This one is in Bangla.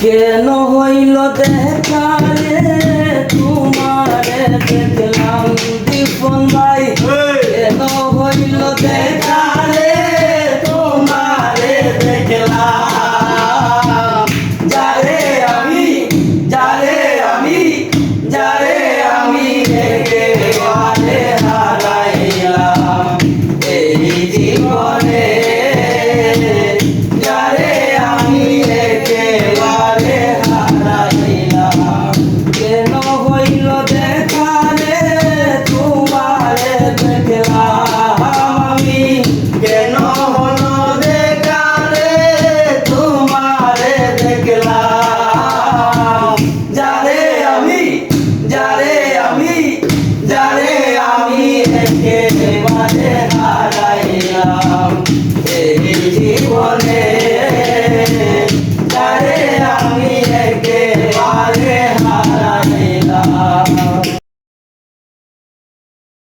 কেন হইল দেখা রে তোমারে দেখলাম দীপন ভাই কেন হইল দেখা রে তোমারে দেখলাম যারে আমি একেবারে হারাইলাম এই জীবনে যারে আমি একেবারে হারাইলাম কেন হইল দেখা রে তোমারে দেখলাম আমি কেন হলো দেখা রে তোমারে দেখলাম যারে আমি একেবারে হারাইলাম এই জীবনে যারে আমি